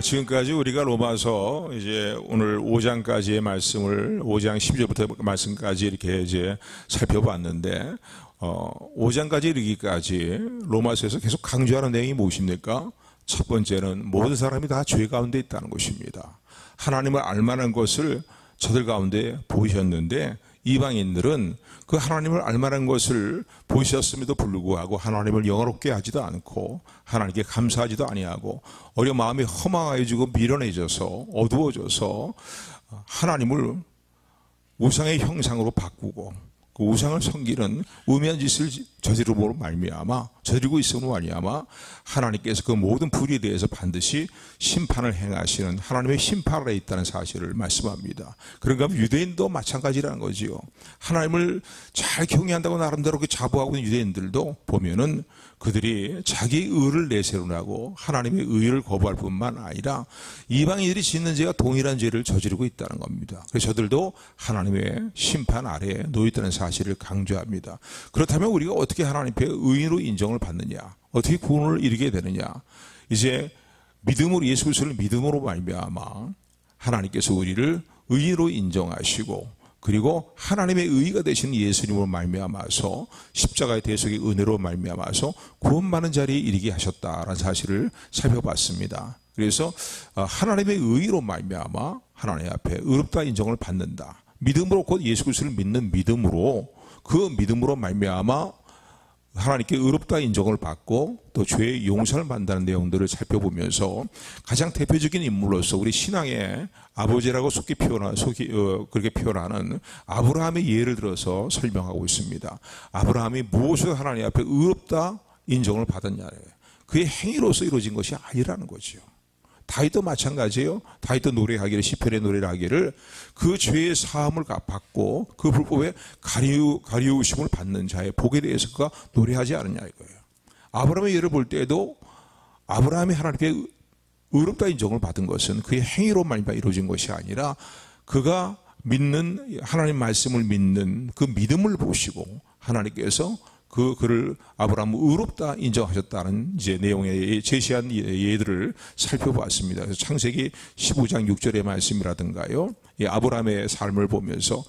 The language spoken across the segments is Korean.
지금까지 우리가 로마서 이제 오늘 5장까지의 말씀을 5장 12절부터 말씀까지 이렇게 이제 살펴봤는데 5장까지 이르기까지 로마서에서 계속 강조하는 내용이 무엇입니까? 첫 번째는 모든 사람이 다 죄 가운데 있다는 것입니다. 하나님을 알만한 것을 저들 가운데 보이셨는데 이방인들은 그 하나님을 알만한 것을 보이셨음에도 불구하고 하나님을 영화롭게 하지도 않고 하나님께 감사하지도 아니하고 오히려 마음이 허망해지고 미련해져서 어두워져서 하나님을 우상의 형상으로 바꾸고 그 우상을 섬기는 우매한 짓을 저지르므로 말미암아 저지르고 있음으로 말미암아 하나님께서 그 모든 불의에 대해서 반드시 심판을 행하시는 하나님의 심판 아래에 있다는 사실을 말씀합니다. 그런가 하면 유대인도 마찬가지라는 거지요. 하나님을 잘 경외한다고 나름대로 자부하고 있는 유대인들도 보면은 그들이 자기의 의를 내세우라고 하나님의 의를 거부할 뿐만 아니라 이방인들이 짓는 죄와 동일한 죄를 저지르고 있다는 겁니다. 그래서 저들도 하나님의 심판 아래에 놓여 있다는 사실을 강조합니다. 그렇다면 우리가 어떻게 하나님의 의인으로 인정을 받느냐, 어떻게 구원을 이루게 되느냐, 이제 믿음으로 예수 그리스도를 믿음으로 말미암아 하나님께서 우리를 의인으로 인정하시고 그리고 하나님의 의의가 되신 예수님으로 말미암아서 십자가의 대속의 은혜로 말미암아서 구원받는 자리에 이르게 하셨다라는 사실을 살펴봤습니다. 그래서 하나님의 의의로 말미암아 하나님 앞에 의롭다 인정을 받는다. 믿음으로 곧 예수 그리스도를 믿는 믿음으로 그 믿음으로 말미암아 하나님께 의롭다 인정을 받고 또 죄의 용서를 받는다는 내용들을 살펴보면서 가장 대표적인 인물로서 우리 신앙의 아버지라고 그렇게 표현하는 아브라함의 예를 들어서 설명하고 있습니다. 아브라함이 무엇으로 하나님 앞에 의롭다 인정을 받았냐, 그의 행위로서 이루어진 것이 아니라는 거죠. 다윗도 마찬가지예요. 다윗도 노래하기를, 시편의 노래를 하기를 그 죄의 사함을 받고 그 불법에 가리우심을 받는 자의 복에 대해서 그가 노래하지 않느냐 이거예요. 아브라함의 예를 볼 때에도 아브라함이 하나님께 의롭다 인정을 받은 것은 그의 행위로 말미암아 이루어진 것이 아니라 그가 믿는 하나님 말씀을 믿는 그 믿음을 보시고 하나님께서 그를 아브라함을 의롭다 인정하셨다는 이제 내용에 제시한 예들을 살펴봤습니다. 그래서 창세기 15장 6절의 말씀이라든가요, 이 아브라함의 삶을 보면서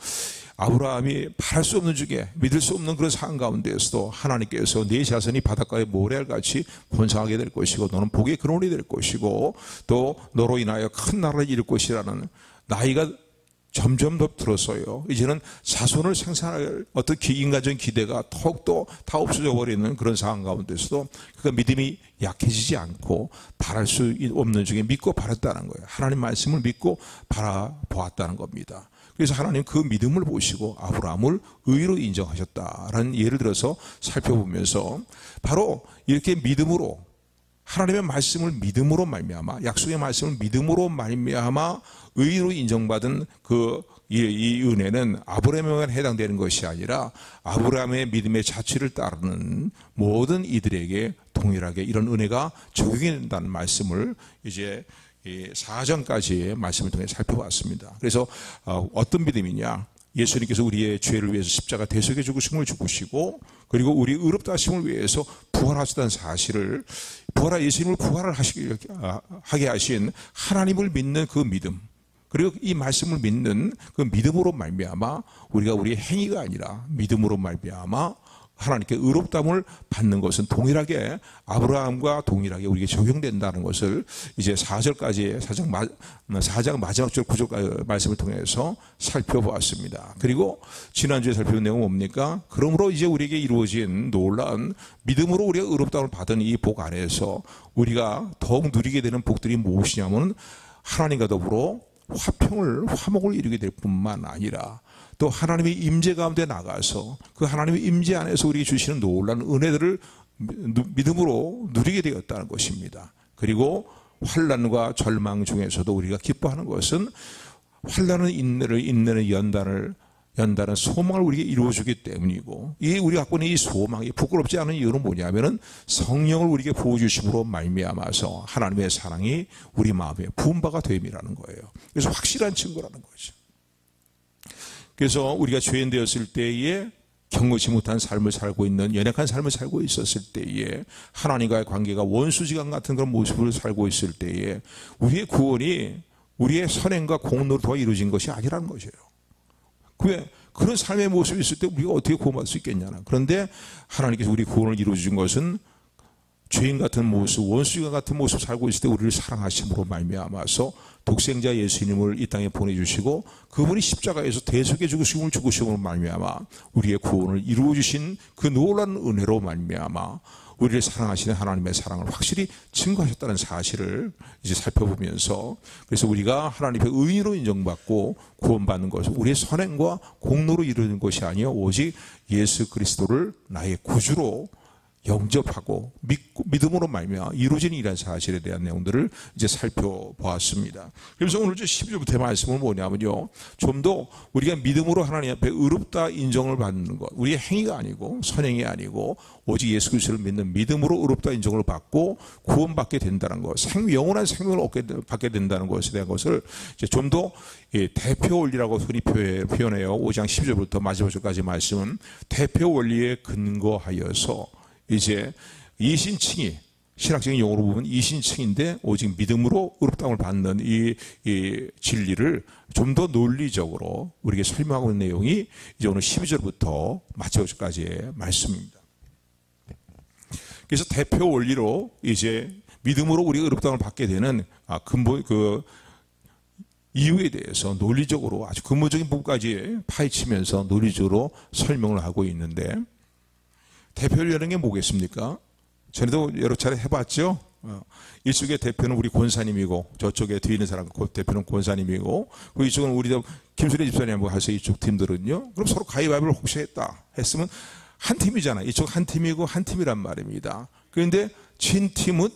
아브라함이 바랄 수 없는 중에 믿을 수 없는 그런 상황 가운데에서도 하나님께서 네 자손이 바닷가의 모래알같이 번성하게 될 것이고 너는 복의 근원이 될 것이고 또 너로 인하여 큰 나라를 이룰 것이라는 나이가 점점 더 들었어요. 이제는 자손을 생산할 어떤 인간적인 기대가 더욱더 다 없어져 버리는 그런 상황 가운데서도 그가 믿음이 약해지지 않고 바랄 수 없는 중에 믿고 바랐다는 거예요. 하나님 말씀을 믿고 바라보았다는 겁니다. 그래서 하나님 그 믿음을 보시고 아브라함을 의로 인정하셨다라는 예를 들어서 살펴보면서 바로 이렇게 믿음으로 하나님의 말씀을 믿음으로 말미암아 약속의 말씀을 믿음으로 말미암아 의로 인정받은 이 은혜는 아브라함에만 해당되는 것이 아니라 아브라함의 믿음의 자취를 따르는 모든 이들에게 동일하게 이런 은혜가 적용이 된다는 말씀을 이제 4장까지의 말씀을 통해 살펴봤습니다. 그래서 어떤 믿음이냐? 예수님께서 우리의 죄를 위해서 십자가 대속의 죽으심을 죽으시고 그리고 우리 의롭다 하심을 위해서 부활하셨다는 사실을 예수님을 부활하게 하신 하나님을 믿는 그 믿음 그리고 이 말씀을 믿는 그 믿음으로 말미암아 우리가 우리의 행위가 아니라 믿음으로 말미암아 하나님께 의롭다함을 받는 것은 동일하게 아브라함과 동일하게 우리에게 적용된다는 것을 이제 4절까지 4장 마지막 절 9절 말씀을 통해서 살펴보았습니다. 그리고 지난주에 살펴본 내용은 뭡니까? 그러므로 이제 우리에게 이루어진 놀라운 믿음으로 우리가 의롭다함을 받은 이 복 안에서 우리가 더욱 누리게 되는 복들이 무엇이냐면 하나님과 더불어 화목을 이루게 될 뿐만 아니라 또 하나님의 임재 가운데 나가서 그 하나님의 임재 안에서 우리에게 주시는 놀라운 은혜들을 믿음으로 누리게 되었다는 것입니다. 그리고 환난과 절망 중에서도 우리가 기뻐하는 것은 환난은 인내는 연단은 소망을 우리에게 이루어주기 때문이고 이 우리가 갖고 있는 이 소망이 부끄럽지 않은 이유는 뭐냐면은 성령을 우리에게 부어주심으로 말미암아서 하나님의 사랑이 우리 마음에 부은 바가 됨이라는 거예요. 그래서 확실한 증거라는 거죠. 그래서 우리가 죄인 되었을 때에 경고치 못한 삶을 살고 있는 연약한 삶을 살고 있었을 때에 하나님과의 관계가 원수지간 같은 그런 모습을 살고 있을 때에 우리의 구원이 우리의 선행과 공로로 도와 이루어진 것이 아니라는 것이에요. 왜? 그런 삶의 모습이 있을 때 우리가 어떻게 구원받을 수 있겠냐는. 그런데 하나님께서 우리 구원을 이루어준 것은 죄인 같은 모습, 원수지간 같은 모습 살고 있을 때 우리를 사랑하심으로 말미암아서 독생자 예수님을 이 땅에 보내주시고 그분이 십자가에서 대속의 죽으심을 죽으심으로 말미암아 우리의 구원을 이루어주신 그 놀라운 은혜로 말미암아 우리를 사랑하시는 하나님의 사랑을 확실히 증거하셨다는 사실을 이제 살펴보면서, 그래서 우리가 하나님의 의인으로 인정받고 구원받는 것은 우리의 선행과 공로로 이루어진 것이 아니요 오직 예수 그리스도를 나의 구주로 영접하고 믿음으로 말미암아 이루어진 이라는 사실에 대한 내용들을 이제 살펴보았습니다. 그래서 오늘 12절부터의 말씀은 뭐냐면요, 좀 더 우리가 믿음으로 하나님 앞에 의롭다 인정을 받는 것, 우리의 행위가 아니고 선행이 아니고 오직 예수 그리스도를 믿는 믿음으로 의롭다 인정을 받고 구원받게 된다는 것, 영원한 생명을 받게 된다는 것에 대한 것을 이제 좀 더 대표 원리라고 흔히 표현해요. 5장 12절부터 마지막 절까지 말씀은 대표 원리에 근거하여서 이제 이신칭의, 신학적인 용어로 보면 이신칭인데 오직 믿음으로 의롭다함을 받는 이 진리를 좀 더 논리적으로 우리에게 설명하고 있는 내용이 이제 오늘 12절부터 마지막 절까지의 말씀입니다. 그래서 대표 원리로 이제 믿음으로 우리가 의롭다함을 받게 되는 근본 그 이유에 대해서 논리적으로 아주 근본적인 부분까지 파헤치면서 논리적으로 설명을 하고 있는데, 대표라는 게 뭐겠습니까? 전에도 여러 차례 해봤죠. 이쪽의 대표는 우리 권사님이고 저쪽에 뒤에 있는 사람 대표는 권사님이고, 그리고 이쪽은 우리 김수래 집사님하고 가서 이쪽 팀들은요. 그럼 서로 가위바위보를 혹시 했으면 한 팀이잖아. 이쪽 한 팀이고 한 팀이란 말입니다. 그런데 진 팀은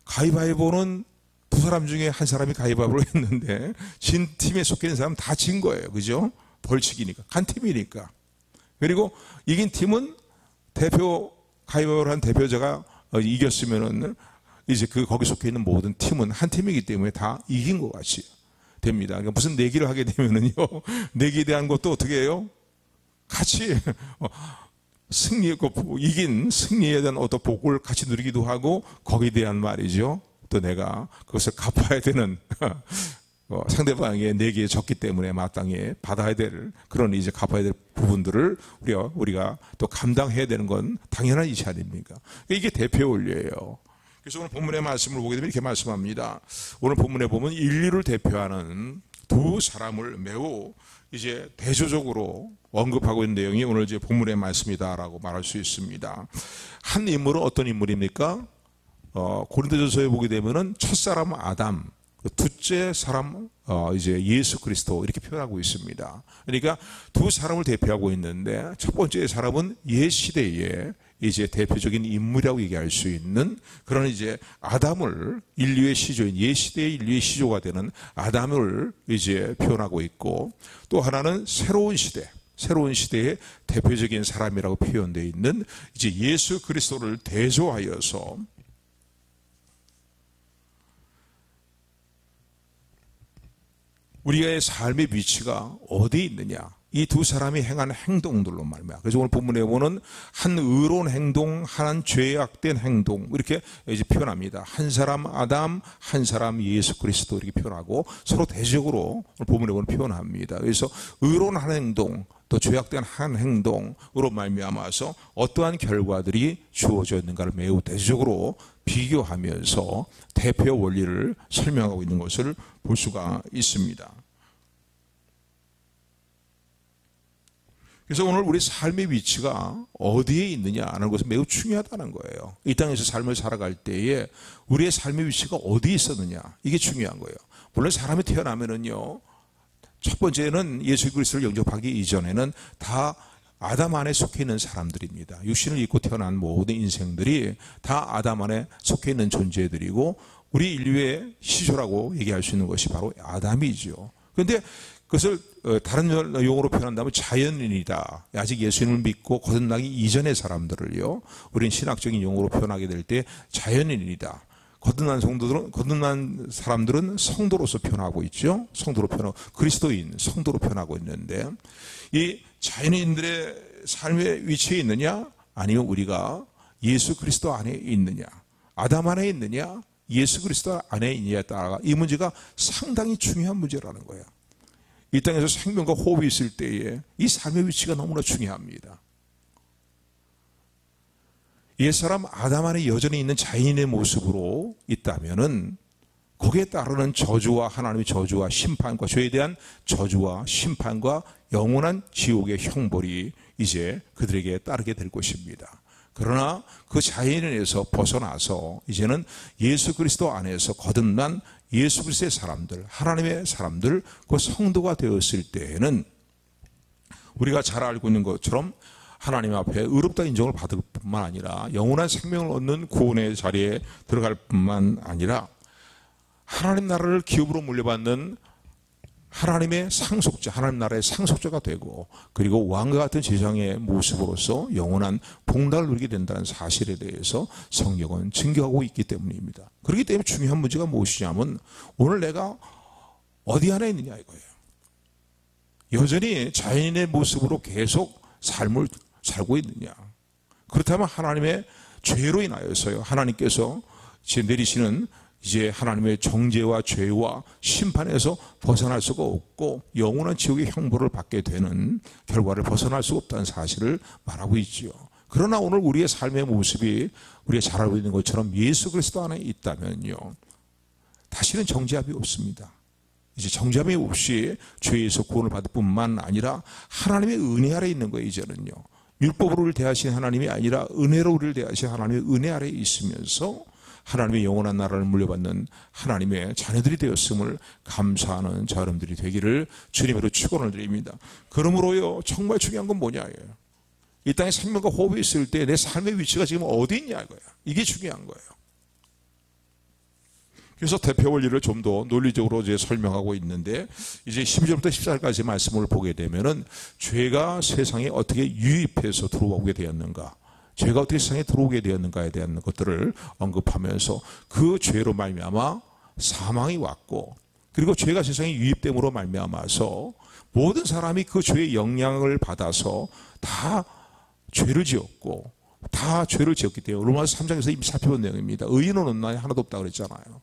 가위바위보는 두 사람 중에 한 사람이 가위바위보를 했는데 진 팀에 속해 있는 사람은 다 진 거예요. 그죠? 벌칙이니까. 한 팀이니까. 그리고 이긴 팀은 대표 가위바위보를 한 대표자가 이겼으면은 이제 거기 속해 있는 모든 팀은 한 팀이기 때문에 다 이긴 것 같이 됩니다. 그러니까 무슨 내기를 하게 되면은요, 내기에 대한 것도 어떻게 해요? 같이 이긴 승리에 대한 어떤 복을 같이 누리기도 하고, 거기에 대한 말이죠. 또 내가 그것을 갚아야 되는 상대방의 내기에 졌기 때문에 마땅히 받아야 될 그런 이제 갚아야 될 부분들을 우리가 또 감당해야 되는 건 당연한 이치 아닙니까? 이게 대표 원리예요. 그래서 오늘 본문의 말씀을 보게 되면 이렇게 말씀합니다. 오늘 본문에 보면 인류를 대표하는 두 사람을 매우 이제 대조적으로 언급하고 있는 내용이 오늘 이제 본문의 말씀이다라고 말할 수 있습니다. 한 인물은 어떤 인물입니까? 고린도전서에 보게 되면은 첫사람 아담, 둘째 사람 이제 예수 그리스도 이렇게 표현하고 있습니다. 그러니까 두 사람을 대표하고 있는데 첫 번째 사람은 옛 시대에 이제 대표적인 인물이라고 얘기할 수 있는 그런 이제 아담을, 인류의 시조인 옛 시대의 인류의 시조가 되는 아담을 이제 표현하고 있고, 또 하나는 새로운 시대의 대표적인 사람이라고 표현되어 있는 이제 예수 그리스도를 대조하여서 우리의 삶의 위치가 어디에 있느냐, 이 두 사람이 행한 행동들로 말이야. 그래서 오늘 본문에 보는 한 의로운 행동, 한 죄악된 행동 이렇게 이제 표현합니다. 한 사람 아담, 한 사람 예수 그리스도 이렇게 표현하고 서로 대적으로 오늘 본문에 보는 표현합니다. 그래서 의로운 한 행동, 또 죄악된 한 행동으로 말미암아서 어떠한 결과들이 주어져 있는가를 매우 대적으로 비교하면서 대표 원리를 설명하고 있는 것을 볼 수가 있습니다. 그래서 오늘 우리 삶의 위치가 어디에 있느냐는 것은 매우 중요하다는 거예요. 이 땅에서 삶을 살아갈 때에 우리의 삶의 위치가 어디에 있었느냐, 이게 중요한 거예요. 물론 사람이 태어나면은요, 첫 번째는 예수 그리스도를 영접하기 이전에는 다 아담 안에 속해 있는 사람들입니다. 육신을 입고 태어난 모든 인생들이 다 아담 안에 속해 있는 존재들이고, 우리 인류의 시조라고 얘기할 수 있는 것이 바로 아담이죠. 그런데 그것을 다른 용어로 표현한다면 자연인이다. 아직 예수님을 믿고 거듭나기 이전의 사람들을요, 우리는 신학적인 용어로 표현하게 될 때 자연인이다. 거듭난 사람들은 성도로서 표현하고 있죠. 성도로 표현하고, 그리스도인, 성도로 표현하고 있는데, 이 자연인들의 삶의 위치에 있느냐, 아니면 우리가 예수 그리스도 안에 있느냐, 아담 안에 있느냐, 예수 그리스도 안에 있느냐에 따라 이 문제가 상당히 중요한 문제라는 거예요. 이 땅에서 생명과 호흡이 있을 때에 이 삶의 위치가 너무나 중요합니다. 옛사람 아담 안에 여전히 있는 자연인의 모습으로 있다면은 거기에 따르는 저주와 하나님의 저주와 심판과 죄에 대한 저주와 심판과 영원한 지옥의 형벌이 이제 그들에게 따르게 될 것입니다. 그러나 그 자연인에서 벗어나서 이제는 예수 그리스도 안에서 거듭난 예수 그리스도의 사람들, 하나님의 사람들, 그 성도가 되었을 때에는 우리가 잘 알고 있는 것처럼 하나님 앞에 의롭다 인정을 받을 뿐만 아니라 영원한 생명을 얻는 구원의 자리에 들어갈 뿐만 아니라 하나님 나라를 기업으로 물려받는 하나님의 상속자, 하나님 나라의 상속자가 되고, 그리고 왕과 같은 제사장의 모습으로서 영원한 복락을 누리게 된다는 사실에 대해서 성경은 증거하고 있기 때문입니다. 그렇기 때문에 중요한 문제가 무엇이냐면 오늘 내가 어디 안에 있느냐 이거예요. 여전히 자연인의 모습으로 계속 삶을 살고 있느냐. 그렇다면 하나님의 죄로 인하여서요, 하나님께서 이제 내리시는 이제 하나님의 정죄와 죄와 심판에서 벗어날 수가 없고 영원한 지옥의 형벌을 받게 되는 결과를 벗어날 수 없다는 사실을 말하고 있지요. 그러나 오늘 우리의 삶의 모습이 우리가 잘 알고 있는 것처럼 예수 그리스도 안에 있다면요, 다시는 정죄함이 없습니다. 이제 정죄함이 없이 죄에서 구원을 받을 뿐만 아니라 하나님의 은혜 아래 있는 거예요. 이제는요, 율법으로 우리를 대하신 하나님이 아니라 은혜로 우리를 대하신 하나님의 은혜 아래 있으면서 하나님의 영원한 나라를 물려받는 하나님의 자녀들이 되었음을 감사하는 저 여러분들이 되기를 주님으로 축원을 드립니다. 그러므로요, 정말 중요한 건 뭐냐예요. 이 땅에 생명과 호흡이 있을 때 내 삶의 위치가 지금 어디 있냐 이거야. 이게 중요한 거예요. 그래서 대표 원리를 좀 더 논리적으로 이제 설명하고 있는데, 이제 12절부터 14절까지 말씀을 보게 되면은 죄가 세상에 어떻게 유입해서 들어오게 되었는가, 죄가 어떻게 세상에 들어오게 되었는가에 대한 것들을 언급하면서 그 죄로 말미암아 사망이 왔고, 그리고 죄가 세상에 유입됨으로 말미암아서 모든 사람이 그 죄의 영향을 받아서 다 죄를 지었고, 다 죄를 지었기 때문에 로마서 3장에서 이미 살펴본 내용입니다. 의인은 없나니 하나도 없다고 그랬잖아요.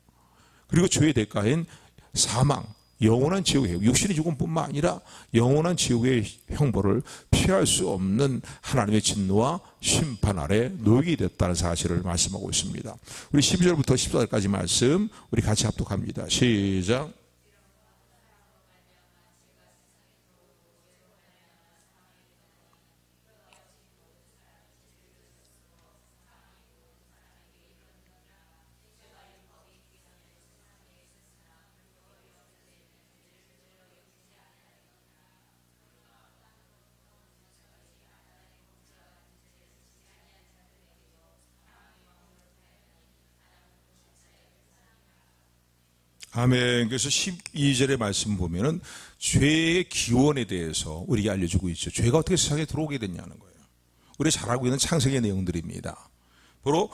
그리고 죄의 대가인 사망, 영원한 지옥의, 육신의 죽음뿐만 아니라 영원한 지옥의 형벌을 피할 수 없는 하나님의 진노와 심판 아래 놓이게 됐다는 사실을 말씀하고 있습니다. 우리 12절부터 14절까지 말씀 우리 같이 합독합니다. 시작. 아멘. 그래서 12절의 말씀 보면은 죄의 기원에 대해서 우리에게 알려주고 있죠. 죄가 어떻게 세상에 들어오게 됐냐는 거예요. 우리가 잘 알고 있는 창세기의 내용들입니다. 바로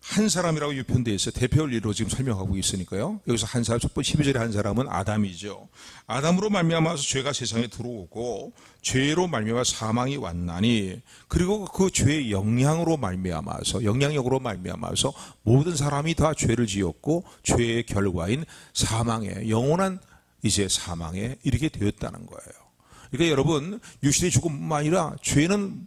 한 사람이라고 유편되어 있어요. 대표리로 지금 설명하고 있으니까요. 여기서 한 사람, 첫 번째 12절의 한 사람은 아담이죠. 아담으로 말미암아서 죄가 세상에 들어오고 죄로 말미암아 사망이 왔나니, 그리고 그 죄의 영향으로 말미암아서, 영향력으로 말미암아서 모든 사람이 다 죄를 지었고 죄의 결과인 사망에, 영원한 이제 사망에 이르게 되었다는 거예요. 그러니까 여러분, 육신의 죽음뿐만 아니라 죄는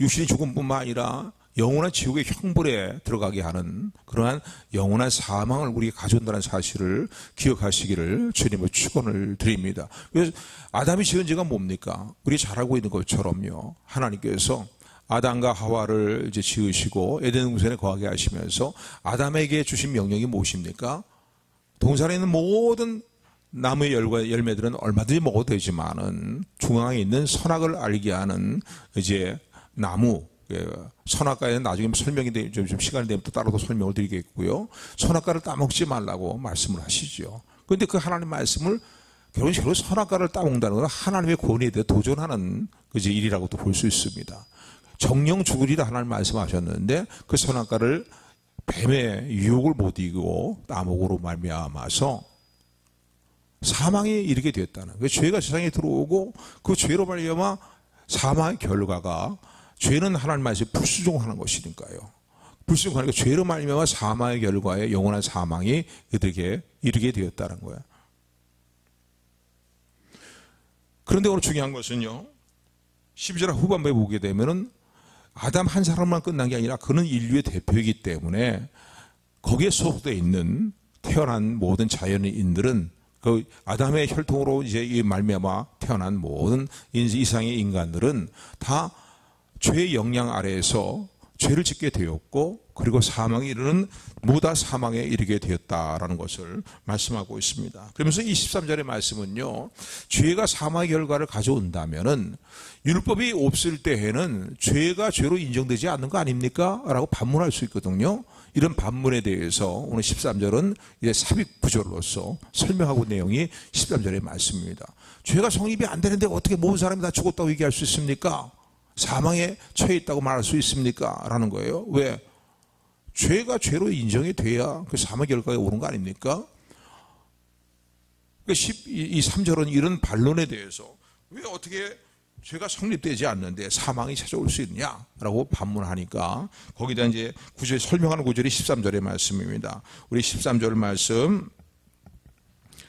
육신의 죽음뿐만 아니라 영원한 지옥의 형벌에 들어가게 하는 그러한 영원한 사망을 우리가 가져온다는 사실을 기억하시기를 주님의 축원을 드립니다. 그래서 아담이 지은 죄가 뭡니까? 우리 잘 알고 있는 것처럼요, 하나님께서 아담과 하와를 이제 지으시고 에덴 동산에 거하게 하시면서 아담에게 주신 명령이 무엇입니까? 동산에 있는 모든 나무의 열매들은 얼마든지 먹어도 되지만은 중앙에 있는 선악을 알게 하는 이제 나무, 선악과에는 나중에 설명이 좀 시간이 되면 또 따로도 설명을 드리겠고요. 선악과를 따먹지 말라고 말씀을 하시죠. 그런데 그 하나님 말씀을 결국 선악과를 따먹는다는 건 하나님의 권위에 대해 도전하는 그제 일이라고도 볼 수 있습니다. 정령 죽으리라 하나님 말씀하셨는데 그 선악과를 뱀의 유혹을 못 이기고 따먹으로 말미암아서 사망에 이르게 되었다는 거예요. 죄가 세상에 들어오고 그 죄로 말미암아 사망의 결과가, 죄는 하나님 말씀에 불순종하는 것이니까요. 불순종하니까 죄로 말미암아 사망의 결과에 영원한 사망이 그들에게 이르게 되었다는 거예요. 그런데 오늘 중요한 것은요, 12절 후반부에 보게 되면은 아담 한 사람만 끝난 게 아니라 그는 인류의 대표이기 때문에 거기에 소속되어 있는 태어난 모든 자연인들은 그 아담의 혈통으로 이제 이 말미암아 태어난 모든 이상의 인간들은 다 죄의 영향 아래에서 죄를 짓게 되었고, 그리고 사망에 이르는 무다 사망에 이르게 되었다라는 것을 말씀하고 있습니다. 그러면서 이 13절의 말씀은요, 죄가 사망의 결과를 가져온다면은 율법이 없을 때에는 죄가 죄로 인정되지 않는 거 아닙니까? 라고 반문할 수 있거든요. 이런 반문에 대해서 오늘 13절은 이제 삽입 구절로서 설명하고 내용이 13절의 말씀입니다. 죄가 성립이 안 되는데 어떻게 모든 사람이 다 죽었다고 얘기할 수 있습니까? 사망에 처해 있다고 말할 수 있습니까? 라는 거예요. 왜? 죄가 죄로 인정이 돼야 그 사망 결과에 오는 거 아닙니까? 이 3절은 이런 반론에 대해서 왜 어떻게 죄가 성립되지 않는데 사망이 찾아올 수 있냐라고 반문하니까 거기다 이제 구절 설명하는 구절이 13절의 말씀입니다. 우리 13절 말씀,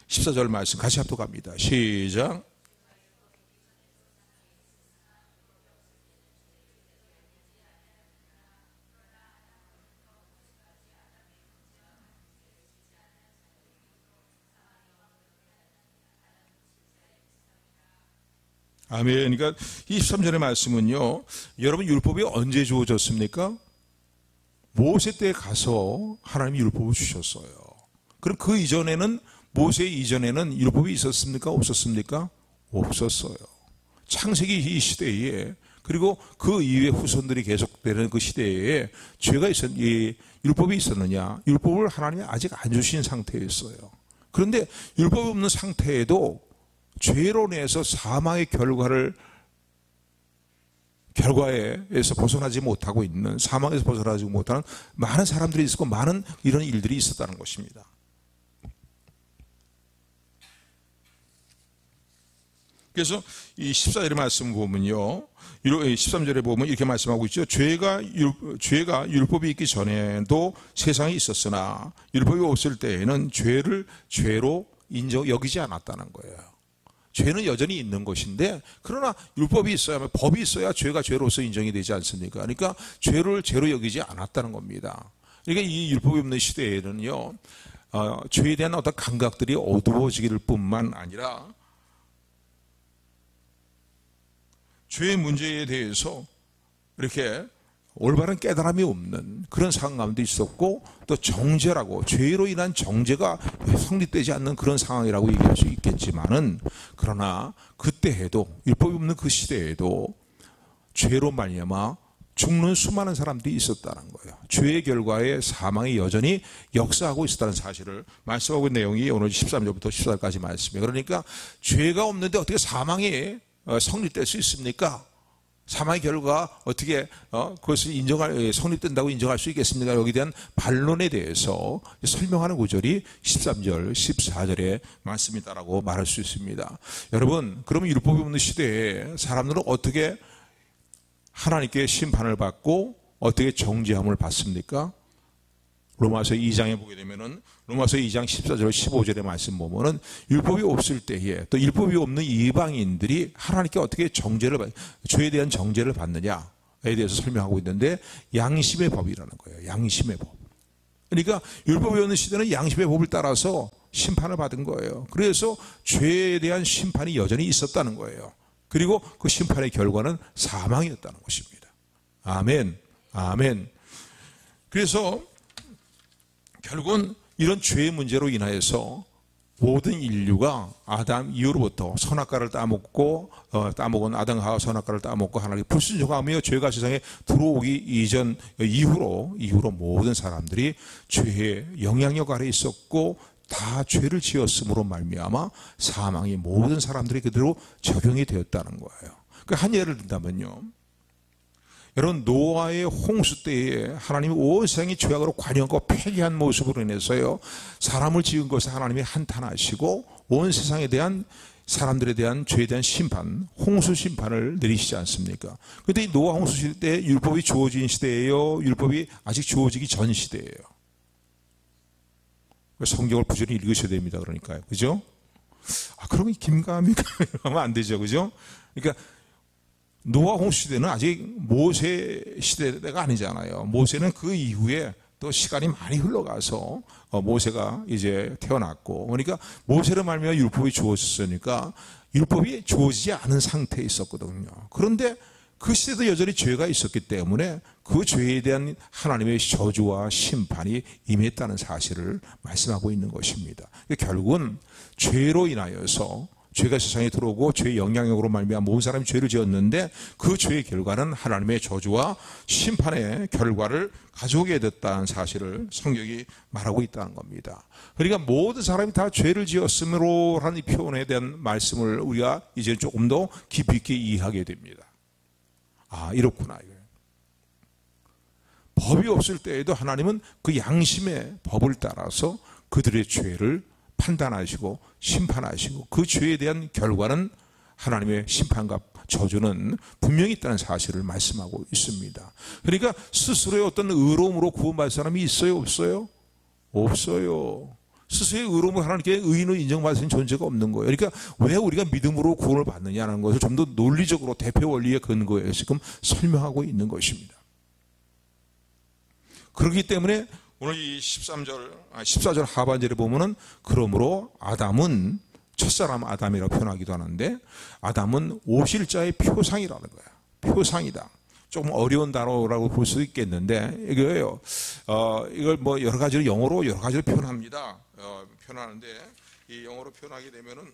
14절 말씀 같이 합독합니다. 시작. 아멘. 그러니까 23절의 말씀은요, 여러분 율법이 언제 주어졌습니까? 모세 때 가서 하나님이 율법을 주셨어요. 그럼 그 이전에는, 모세 이전에는 율법이 있었습니까? 없었습니까? 없었어요. 창세기 이 시대에, 그리고 그 이후에 후손들이 계속되는 그 시대에 율법이 있었느냐? 율법을 하나님이 아직 안 주신 상태였어요. 그런데 율법이 없는 상태에도 죄로 인해서 사망의 결과에서 벗어나지 못하고 있는, 사망에서 벗어나지 못하는 많은 사람들이 있었고 많은 이런 일들이 있었다는 것입니다. 그래서 이 14절의 말씀 보면요, 13절에 보면 이렇게 말씀하고 있죠. 죄가 율법이 있기 전에도 세상에 있었으나 율법이 없을 때에는 죄를 죄로 여기지 않았다는 거예요. 죄는 여전히 있는 것인데, 그러나 율법이 있어야, 법이 있어야 죄가 죄로서 인정이 되지 않습니까? 그러니까 죄를 죄로 여기지 않았다는 겁니다. 그러니까 이 율법이 없는 시대에는요, 죄에 대한 어떤 감각들이 어두워지기를 뿐만 아니라 죄의 문제에 대해서 이렇게 올바른 깨달음이 없는 그런 상황 가운데 있었고, 또 정죄라고, 죄로 인한 정죄가 성립되지 않는 그런 상황이라고 얘기할 수 있겠지만은, 그러나 그때에도, 율법이 없는 그 시대에도 죄로 말미암아 죽는 수많은 사람들이 있었다는 거예요. 죄의 결과에 사망이 여전히 역사하고 있었다는 사실을 말씀하고 있는 내용이 오늘 13절부터 14절까지 말씀이에요. 그러니까 죄가 없는데 어떻게 사망이 성립될 수 있습니까? 사망의 결과 어떻게 그것을 성립된다고 인정할 수 있겠습니까? 여기에 대한 반론에 대해서 설명하는 구절이 13절, 14절의 말씀이다라고 말할 수 있습니다. 여러분, 그러면 율법이 없는 시대에 사람들은 어떻게 하나님께 심판을 받고 어떻게 정죄함을 받습니까? 로마서 2장에 보게 되면은, 로마서 2장 14절 15절의 말씀 보면은, 율법이 없을 때에 또 율법이 없는 이방인들이 하나님께 어떻게 죄에 대한 정죄를 받느냐에 대해서 설명하고 있는데, 양심의 법이라는 거예요. 양심의 법. 그러니까 율법이 없는 시대는 양심의 법을 따라서 심판을 받은 거예요. 그래서 죄에 대한 심판이 여전히 있었다는 거예요. 그리고 그 심판의 결과는 사망이었다는 것입니다. 아멘. 아멘. 그래서 결국은 이런 죄의 문제로 인하여서 모든 인류가 아담 이후로부터 선악과를 따먹은 아담 하와 선악과를 따먹고 하나님께 불순종하며 죄가 세상에 들어오기 이후로 모든 사람들이 죄의 영향력 아래 있었고, 다 죄를 지었으므로 말미암아 사망이 모든 사람들이 그대로 적용이 되었다는 거예요. 그 한 예를 든다면요, 여러분, 노아의 홍수 때에 하나님이 온 세상이 죄악으로 관영하고 폐기한 모습으로 인해서요, 사람을 지은 것에 하나님이 한탄하시고 온 세상에 대한, 사람들에 대한 죄에 대한 심판, 홍수 심판을 내리시지 않습니까? 그런데 이 노아 홍수 시대 때 율법이 주어진 시대예요? 율법이 아직 주어지기 전 시대예요? 성경을 부지런히 읽으셔야 됩니다. 그러니까요. 그죠? 그러면 김감이가 하면 안 되죠. 그죠? 그러니까 노아 홍수 시대는 아직 모세 시대가 아니잖아요. 모세는 그 이후에 또 시간이 많이 흘러가서 모세가 이제 태어났고, 그러니까 모세를 말미암아 율법이 주어졌으니까 율법이 주어지지 않은 상태에 있었거든요. 그런데 그 시대도 여전히 죄가 있었기 때문에 그 죄에 대한 하나님의 저주와 심판이 임했다는 사실을 말씀하고 있는 것입니다. 결국은 죄로 인하여서, 죄가 세상에 들어오고 죄의 영향력으로 말미암아 모든 사람이 죄를 지었는데 그 죄의 결과는 하나님의 저주와 심판의 결과를 가져오게 됐다는 사실을 성경이 말하고 있다는 겁니다. 그러니까 모든 사람이 다 죄를 지었으므로 하는 이 표현에 대한 말씀을 우리가 이제 조금 더 깊이 있게 이해하게 됩니다. 이렇구나. 법이 없을 때에도 하나님은 그 양심의 법을 따라서 그들의 죄를 판단하시고 심판하시고 그 죄에 대한 결과는, 하나님의 심판과 저주는 분명히 있다는 사실을 말씀하고 있습니다. 그러니까 스스로의 어떤 의로움으로 구원받을 사람이 있어요? 없어요? 없어요. 스스로의 의로움으로 하나님께 의인을 인정받을 수 있는 존재가 없는 거예요. 그러니까 왜 우리가 믿음으로 구원을 받느냐는 것을 좀 더 논리적으로 대표 원리에 근거해서 지금 설명하고 있는 것입니다. 그렇기 때문에 오늘 이 14절 하반절에 보면은, 그러므로 아담은, 첫사람 아담이라고 표현하기도 하는데, 아담은 오실 자의 표상이라는 거야. 표상이다. 조금 어려운 단어라고 볼 수도 있겠는데, 이거예요. 이걸 뭐 여러 가지로, 영어로 여러 가지로 표현합니다. 표현하는데, 이 영어로 표현하게 되면은,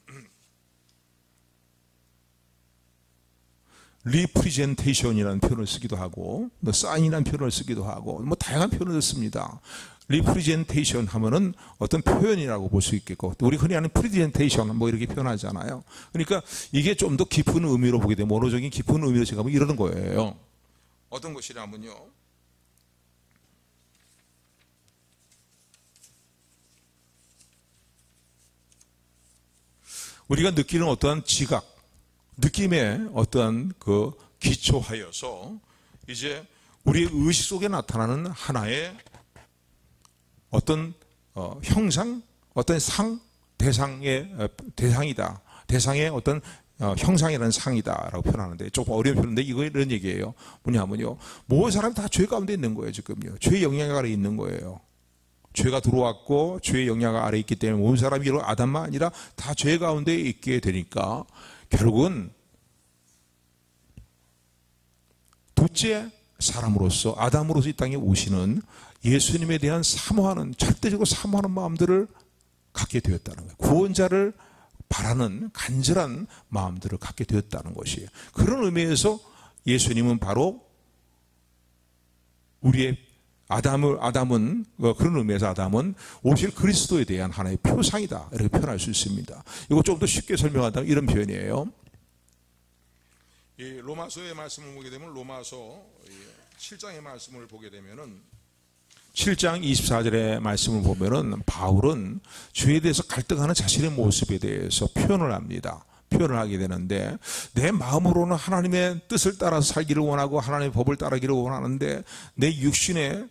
리프리젠테이션이라는 표현을 쓰기도 하고, 사인이라는 표현을 쓰기도 하고, 다양한 표현을 씁니다. 리프리젠테이션 하면은 어떤 표현이라고 볼 수 있겠고, 우리 흔히 하는 프리젠테이션 이렇게 표현하잖아요. 그러니까 이게 좀 더 깊은 의미로 보게 되면, 원어적인 깊은 의미로 제가 이러는 거예요. 어떤 것이냐면요, 우리가 느끼는 어떠한 지각, 느낌에 어떠한 그 기초하여서 이제 우리의 의식 속에 나타나는 하나의 어떤 형상, 어떤 대상이다. 대상의 어떤 형상이라는 상이다라고 표현하는데, 조금 어려운 표현인데 이거 이런 얘기예요. 뭐냐면요, 모든 사람이 다 죄 가운데 있는 거예요. 지금요, 죄의 영향 아래 있는 거예요. 죄가 들어왔고 죄의 영향 아래 있기 때문에 모든 사람이, 이런 아담만 아니라 다 죄 가운데 있게 되니까 결국은 둘째 사람으로서, 아담으로서 이 땅에 오시는 예수님에 대한 사모하는, 절대적으로 사모하는 마음들을 갖게 되었다는 거예요. 구원자를 바라는 간절한 마음들을 갖게 되었다는 것이에요. 그런 의미에서 예수님은 바로 우리의 아담은 그런 의미에서 아담은 오실 그리스도에 대한 하나의 표상이다, 이렇게 표현할 수 있습니다. 이거 좀 더 쉽게 설명하다면 이런 표현이에요. 이 로마서의 말씀을 보게 되면, 로마서 7장의 말씀을 보게 되면은, 7장 24절의 말씀을 보면은 바울은 죄에 대해서 갈등하는 자신의 모습에 대해서 표현을 합니다. 표현을 하게 되는데, 내 마음으로는 하나님의 뜻을 따라서 살기를 원하고 하나님의 법을 따르기를 원하는데 내 육신의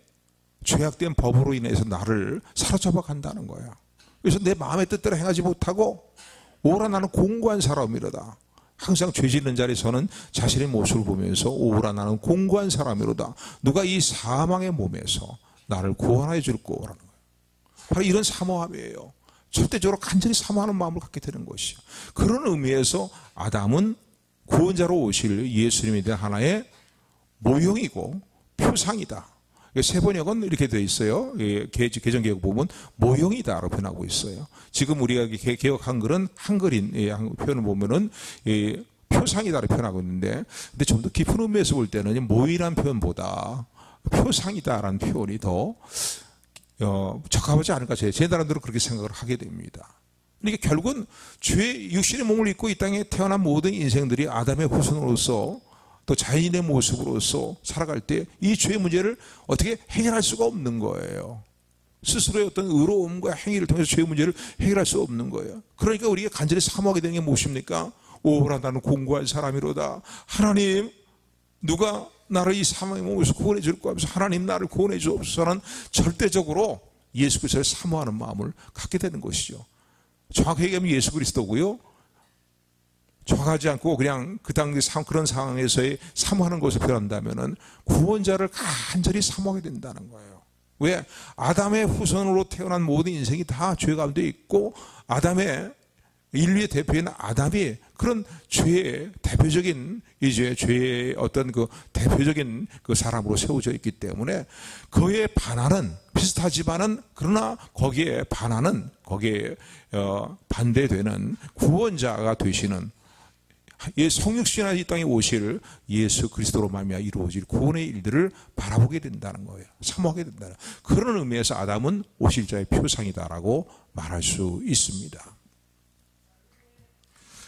죄악된 법으로 인해서 나를 사로잡아 간다는 거야. 그래서 내 마음의 뜻대로 행하지 못하고 오라 나는 공고한 사람이로다. 항상 죄 짓는 자리에서는 자신의 모습을 보면서 오라 나는 공고한 사람이로다. 누가 이 사망의 몸에서 나를 구원해 줄 거라는 거예요. 바로 이런 사모함이에요. 절대적으로 간절히 사모하는 마음을 갖게 되는 것이요. 그런 의미에서 아담은 구원자로 오실 예수님에 대한 하나의 모형이고 표상이다. 세 번역은 이렇게 되어 있어요. 개정개혁 보면 모형이다라고 표현하고 있어요. 지금 우리가 개혁 한글은 한글인 표현을 보면은 표상이다라고 표현하고 있는데, 근데 좀 더 깊은 의미에서 볼 때는 모이란 표현보다 표상이다라는 표현이 더 적합하지 않을까, 제 나름대로 그렇게 생각을 하게 됩니다. 그러니까 결국은 육신의 몸을 입고 이 땅에 태어난 모든 인생들이 아담의 후손으로서 또 자연인의 모습으로서 살아갈 때 이 죄의 문제를 어떻게 해결할 수가 없는 거예요. 스스로의 어떤 의로움과 행위를 통해서 죄의 문제를 해결할 수 없는 거예요. 그러니까 우리가 간절히 사모하게 되는 게 무엇입니까? 오라 나는 공고한 사람이로다. 하나님, 누가 나를 이 사망의 몸에서 구원해 줄 거 하면서 하나님 나를 구원해 주옵소서는 절대적으로 예수 그리스도를 사모하는 마음을 갖게 되는 것이죠. 정확하게 얘기하면 예수 그리스도고요. 정하지 않고 그냥 그 당시 그런 상황에서의 사모하는 것을 표현한다면은 구원자를 간절히 사모하게 된다는 거예요. 왜? 아담의 후손으로 태어난 모든 인생이 다 죄 가운데 있고 아담의 인류의 대표인 아담이 그런 죄의 대표적인 이제 죄의 어떤 그 대표적인 그 사람으로 세워져 있기 때문에 그에 반하는 비슷하지만은 그러나 거기에 반하는 거기에 반대되는 구원자가 되시는 성육신하여 이 땅에 오실 예수 그리스도로 말미암아 이루어질 구원의 일들을 바라보게 된다는 거예요. 사모하게 된다는 그런 의미에서 아담은 오실 자의 표상이다라고 말할 수 있습니다.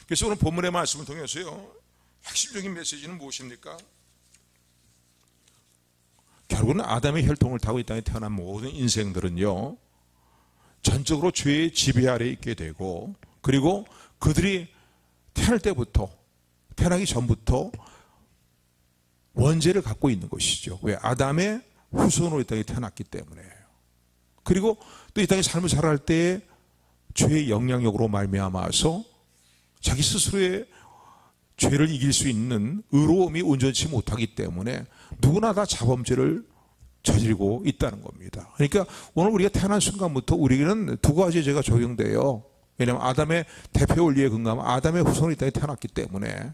그래서 오늘 본문의 말씀을 통해서요 핵심적인 메시지는 무엇입니까? 결국은 아담의 혈통을 타고 이 땅에 태어난 모든 인생들은요 전적으로 죄의 지배 아래에 있게 되고 그리고 그들이 태어날 때부터 태어나기 전부터 원죄를 갖고 있는 것이죠. 왜? 아담의 후손으로 이 땅에 태어났기 때문에. 그리고 또 이 땅에 삶을 살아갈 때 죄의 영향력으로 말미암아서 자기 스스로의 죄를 이길 수 있는 의로움이 온전치 못하기 때문에 누구나 다 자범죄를 저지르고 있다는 겁니다. 그러니까 오늘 우리가 태어난 순간부터 우리에게는 두 가지 죄가 적용돼요. 왜냐하면 아담의 대표 원리에 근거하면 아담의 후손이 이 땅에 태어났기 때문에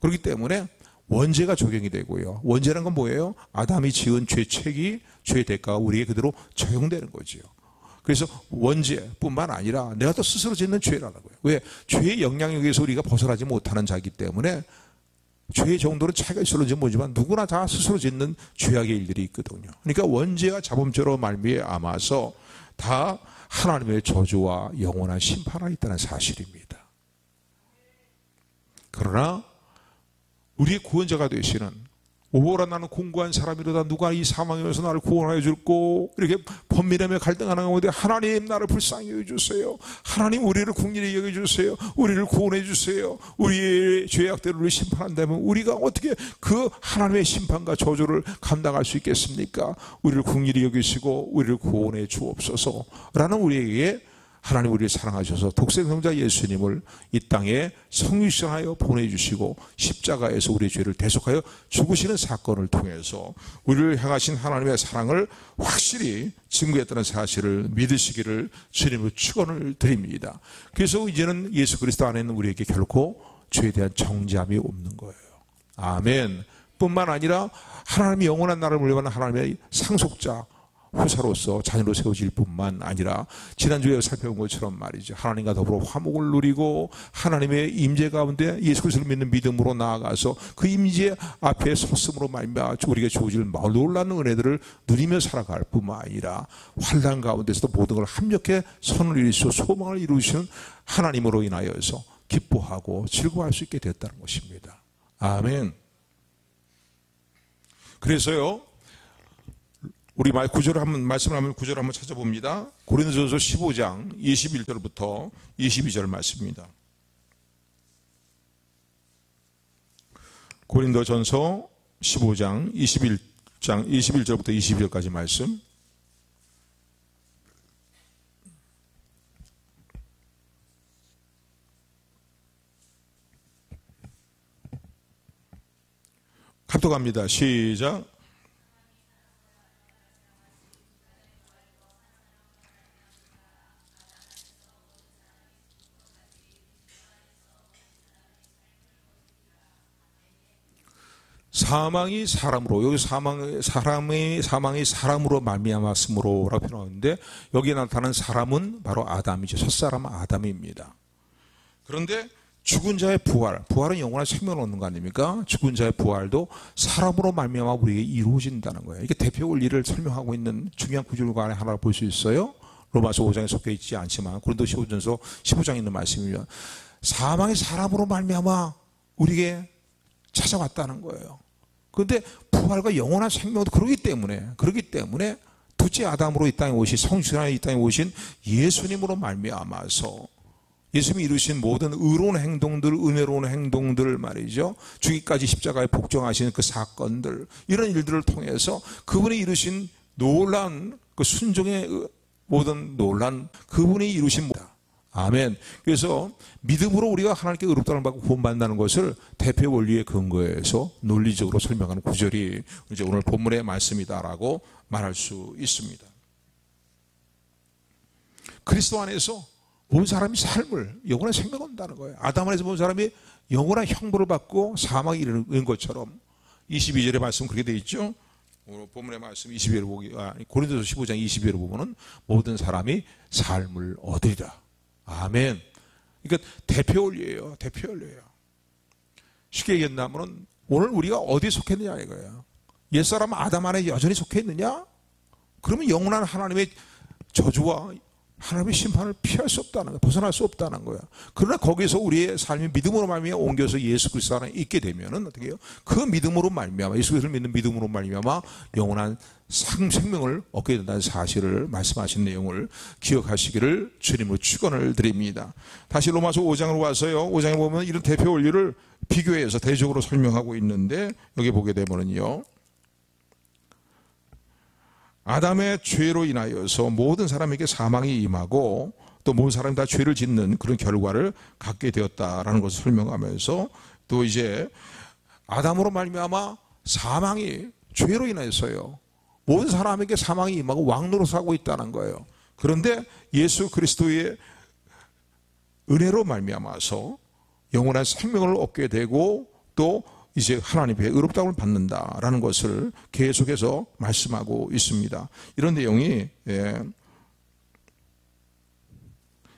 그렇기 때문에 원죄가 적용이 되고요. 원죄란 건 뭐예요? 아담이 지은 죄책이 죄의 대가가 우리에게 그대로 적용되는 거죠. 그래서 원죄뿐만 아니라 내가 또 스스로 짓는 죄라고요. 왜? 죄의 영향력에서 우리가 벗어나지 못하는 자이기 때문에 죄의 정도는 차이가 있을지 모르지만 누구나 다 스스로 짓는 죄악의 일들이 있거든요. 그러니까 원죄와 자범죄로 말미암아서 다 하나님의 저주와 영원한 심판 안에 있다는 사실입니다. 그러나 우리의 구원자가 되시는 오호라 나는 공고한 사람이로다 누가 이 사망에서 나를 구원하여 줄꼬 이렇게 번민하며 갈등하는 가운데 하나님 나를 불쌍히 여겨주세요. 하나님 우리를 긍휼히 여겨주세요. 우리를 구원해 주세요. 우리의 죄악들을 심판한다면 우리가 어떻게 그 하나님의 심판과 저주를 감당할 수 있겠습니까? 우리를 긍휼히 여기시고 우리를 구원해 주옵소서 라는 우리에게 하나님 우리를 사랑하셔서 독생성자 예수님을 이 땅에 성육신하여 보내주시고 십자가에서 우리의 죄를 대속하여 죽으시는 사건을 통해서 우리를 향하신 하나님의 사랑을 확실히 증거했다는 사실을 믿으시기를 주님으로 축원을 드립니다. 그래서 이제는 예수 그리스도 안에는 우리에게 결코 죄에 대한 정죄함이 없는 거예요. 아멘. 뿐만 아니라 하나님이 영원한 나라를 물려받는 하나님의 상속자 후사로서 자녀로 세워질 뿐만 아니라 지난주에 살펴본 것처럼 말이죠. 하나님과 더불어 화목을 누리고 하나님의 임재 가운데 예수 그리스도를 믿는 믿음으로 나아가서 그 임재 앞에 섰음으로 말미암아 우리에게 주어질 놀라운 은혜들을 누리며 살아갈 뿐만 아니라 환난 가운데서도 모든 걸 합력해 선을 이루시고 소망을 이루시는 하나님으로 인하여서 기뻐하고 즐거워할 수 있게 됐다는 것입니다. 아멘. 그래서요 우리 구절을 한번 말씀을 한번 구절을 한번 찾아봅니다. 고린도전서 15장 21절부터 22절 말씀입니다. 고린도전서 15장 21절부터 22절까지 말씀. 합독합니다. 시작. 사망이 사람으로 여기 사망이 사람으로 말미암았으므로라고 표현하는데 여기에 나타나는 사람은 바로 아담이죠. 첫사람 아담입니다. 그런데 죽은 자의 부활은 영원한 생명을 얻는 거 아닙니까? 죽은 자의 부활도 사람으로 말미암아 우리에게 이루어진다는 거예요. 이게 대표 원리를 설명하고 있는 중요한 구절과 안에 하나를 볼 수 있어요. 로마서 5장에 속해 있지 않지만 고린도전서 15장에 있는 말씀이면 사망이 사람으로 말미암아 우리에게 찾아왔다는 거예요. 그런데 부활과 영원한 생명도 그러기 때문에 둘째 아담으로 이 땅에 오신, 성신하여 이 땅에 오신 예수님으로 말미암아서 예수님이 이루신 모든 의로운 행동들, 은혜로운 행동들 말이죠. 죽기까지 십자가에 복종하시는 그 사건들, 이런 일들을 통해서 그분이 이루신 놀라운 그 순종의 모든 놀란 그분이 이루신 모다. 아멘. 그래서 믿음으로 우리가 하나님께 의롭다는 받고 구원받는다는 것을 대표 원리의 근거에서 논리적으로 설명하는 구절이 이제 오늘 본문의 말씀이다라고 말할 수 있습니다. 그리스도 안에서 본 사람이 삶을, 영원한 생명을 얻는다는 거예요. 아담 안에서 본 사람이 영원한 형벌을 받고 사망에 이르는 것처럼 22절의 말씀 그렇게 되어 있죠. 오늘 본문의 말씀 22절을 고린도서 15장 22절을 보면은 모든 사람이 삶을 얻으리라. 아멘. 그러니까 대표 원리예요. 대표 원리예요. 쉽게 얘기한다면 오늘 우리가 어디에 속했느냐 이거예요. 옛사람 아담 안에 여전히 속해 있느냐? 그러면 영원한 하나님의 저주와 하나님의 심판을 피할 수 없다는 거예요. 벗어날 수 없다는 거예요. 그러나 거기서 우리의 삶이 믿음으로 말미암아 옮겨서 예수 그리스도 안에 있게 되면은 어떻게 해요? 그 믿음으로 말미암아, 예수 그리스도를 믿는 믿음으로 말미암아 영원한 생명을 얻게 된다는 사실을 말씀하신 내용을 기억하시기를 주님으로 축원을 드립니다. 다시 로마서 5장으로 와서요. 5장에 보면 이런 대표 원리를 비교해서 대적으로 설명하고 있는데 여기 보게 되면은요. 아담의 죄로 인하여서 모든 사람에게 사망이 임하고 또 모든 사람이 다 죄를 짓는 그런 결과를 갖게 되었다라는 것을 설명하면서 또 이제 아담으로 말미암아 사망이 죄로 인하여서요. 모든 사람에게 사망이 임하고 왕노릇하고 있다는 거예요. 그런데 예수 그리스도의 은혜로 말미암아서 영원한 생명을 얻게 되고 또 이제 하나님의 의롭다움을 받는다라는 것을 계속해서 말씀하고 있습니다. 이런 내용이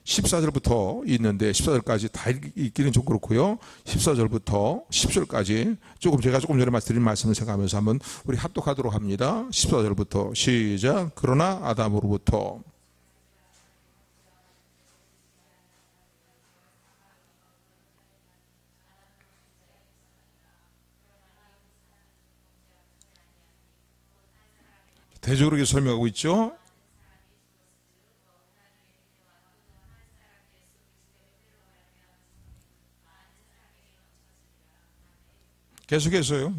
14절부터 있는데 14절까지 다 읽기는 좀 그렇고요. 14절부터 10절까지 제가 조금 전에 드린 말씀을 생각하면서 한번 우리 합독하도록 합니다. 14절부터 시작. 그러나 아담으로부터 대적으로 이렇게 설명하고 있죠. 계속해서요.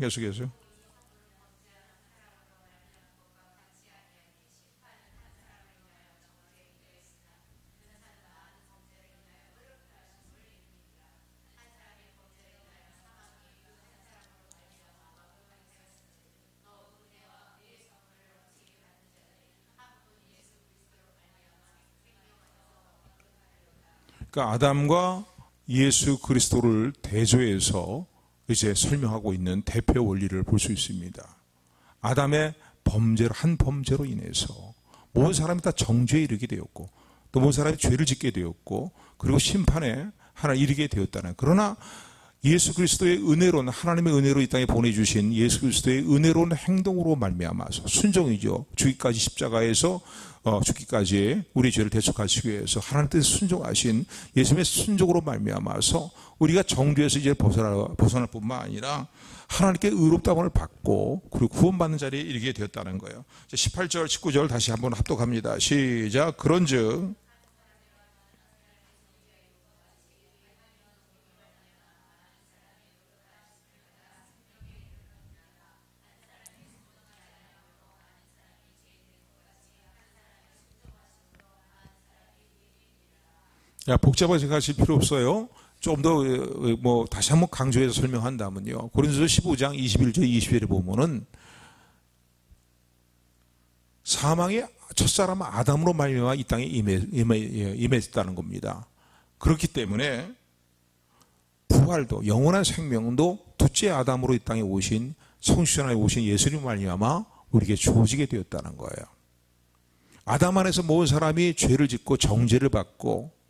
그러니까 아담과 예수 그리스도를 대조해서 이제 설명하고 있는 대표 원리를 볼 수 있습니다. 아담의 한 범죄로 인해서 모든 사람이 다 정죄에 이르게 되었고 또 모든 사람이 죄를 짓게 되었고 그리고 심판에 하나 이르게 되었다는. 그러나 예수 그리스도의 은혜로운 하나님의 은혜로 이 땅에 보내주신 예수 그리스도의 은혜로운 행동으로 말미암아서 순종이죠. 죽기까지 십자가에서 죽기까지 우리 죄를 대속하시기 위해서 하나님 뜻에 순종하신 예수님의 순종으로 말미암아서 우리가 정죄에서 이제 벗어날 뿐만 아니라 하나님께 의롭다함을 받고 그리고 구원받는 자리에 이르게 되었다는 거예요. 18절 19절 다시 한번 합독합니다. 시작. 그런즉 복잡하게 생각하실 필요 없어요. 좀 더 다시 한번 강조해서 설명한다면요. 고린도서 15장 21절 22절에 보면은 사망이 첫사람 아담으로 말미암아 이 땅에 임했다는 겁니다. 그렇기 때문에 부활도 영원한 생명도 둘째 아담으로 이 땅에 오신 성신하에 오신 예수님 말미암아 우리에게 주어지게 되었다는 거예요. 아담 안에서 모든 사람이 죄를 짓고 정죄를 받고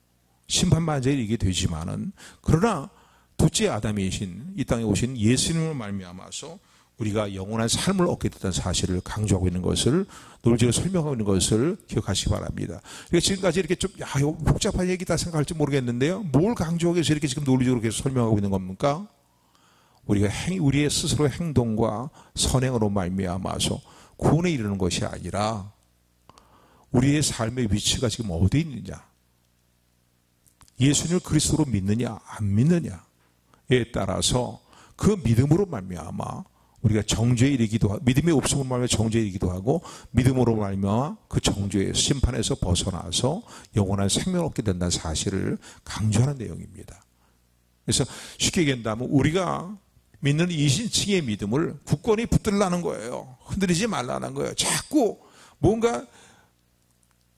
심판받는 자에 이르게 되지만은 그러나 둘째 아담이신 이 땅에 오신 예수님을 말미암아서 우리가 영원한 삶을 얻게 됐다는 사실을 강조하고 있는 것을 논리적으로 설명하고 있는 것을 기억하시기 바랍니다. 그러니까 지금까지 이렇게 좀 복잡한 얘기다 생각할지 모르겠는데요. 뭘 강조하기 위해서 이렇게 지금 논리적으로 계속 설명하고 있는 겁니까? 우리의 스스로 행동과 선행으로 말미암아서 구원에 이르는 것이 아니라 우리의 삶의 위치가 지금 어디 있느냐, 예수님을 그리스도로 믿느냐 안 믿느냐에 따라서 그 믿음으로 말미암아 우리가 정죄에 이르기도 하고, 믿음이 없음으로 말미암아 정죄에 이르기도 하고, 믿음으로 말미암아 그 정죄의 심판에서 벗어나서 영원한 생명을 얻게 된다는 사실을 강조하는 내용입니다. 그래서 쉽게 얘기한다면 우리가 믿는 이신칭의 믿음을 굳건히 붙들라는 거예요. 흔들리지 말라는 거예요. 자꾸 뭔가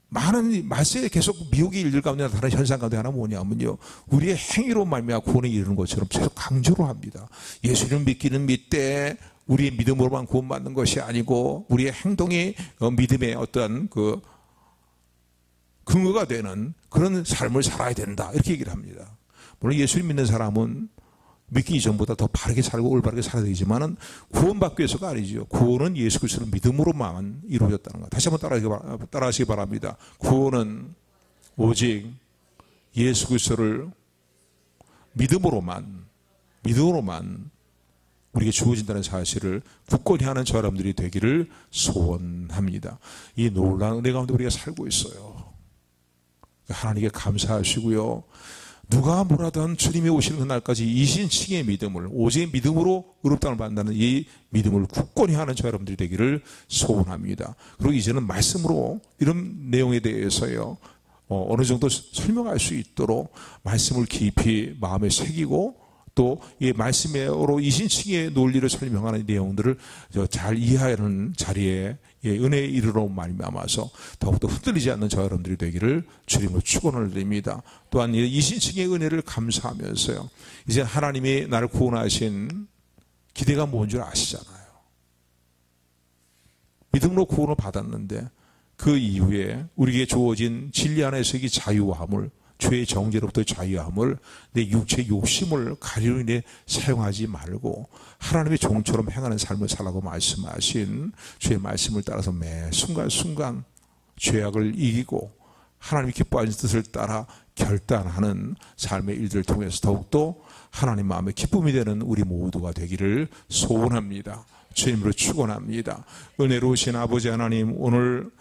많은 말세에 계속 미혹의 일들 가운데 나타나는 현상 가운데 하나 뭐냐면요, 우리의 행위로 말미암아 구원에 이르는 것처럼 계속 강조를 합니다. 예수를 믿기는 믿되 우리의 믿음으로만 구원받는 것이 아니고 우리의 행동이 믿음의 어떤 그 근거가 되는 그런 삶을 살아야 된다, 이렇게 얘기를 합니다. 물론 예수를 믿는 사람은 믿기 이전보다 더 바르게 살고 올바르게 살아야 되지만은 구원받기 위해서가 아니죠. 구원은 예수 그리스도를 믿음으로만 이루어졌다는 것. 다시 한번 따라하시기 바랍니다. 구원은 오직 예수 그리스도를 믿음으로만 우리에게 주어진다는 사실을 굳건히 하는 저 여러분들이 되기를 소원합니다. 이 놀라운 은혜 가운데 우리가 살고 있어요. 하나님께 감사하시고요. 누가 뭐라든 주님이 오시는 그날까지 이신칭의 믿음을 오직 믿음으로 의롭다함을 받는다는 이 믿음을 굳건히 하는 저 여러분들이 되기를 소원합니다. 그리고 이제는 말씀으로 이런 내용에 대해서요, 어느 정도 설명할 수 있도록 말씀을 깊이 마음에 새기고 또 이 말씀으로 이신칭의 논리를 설명하는 내용들을 잘 이해하는 자리에 은혜에 이르러 말미암아서 더욱더 흔들리지 않는 저 여러분들이 되기를 주님으로 축원을 드립니다. 또한 이신칭의 은혜를 감사하면서요, 이제 하나님이 나를 구원하신 기대가 뭔 줄 아시잖아요. 믿음으로 구원을 받았는데 그 이후에 우리에게 주어진 진리 안에서의 자유함을, 죄의 정죄로부터 자유함을 내 육체의 욕심을 가리로 인해 사용하지 말고 하나님의 종처럼 행하는 삶을 살라고 말씀하신 주의 말씀을 따라서 매 순간순간 죄악을 이기고 하나님이 기뻐하시는 뜻을 따라 결단하는 삶의 일들을 통해서 더욱더 하나님 마음에 기쁨이 되는 우리 모두가 되기를 소원합니다. 주님으로 축원합니다. 은혜로우신 아버지 하나님, 오늘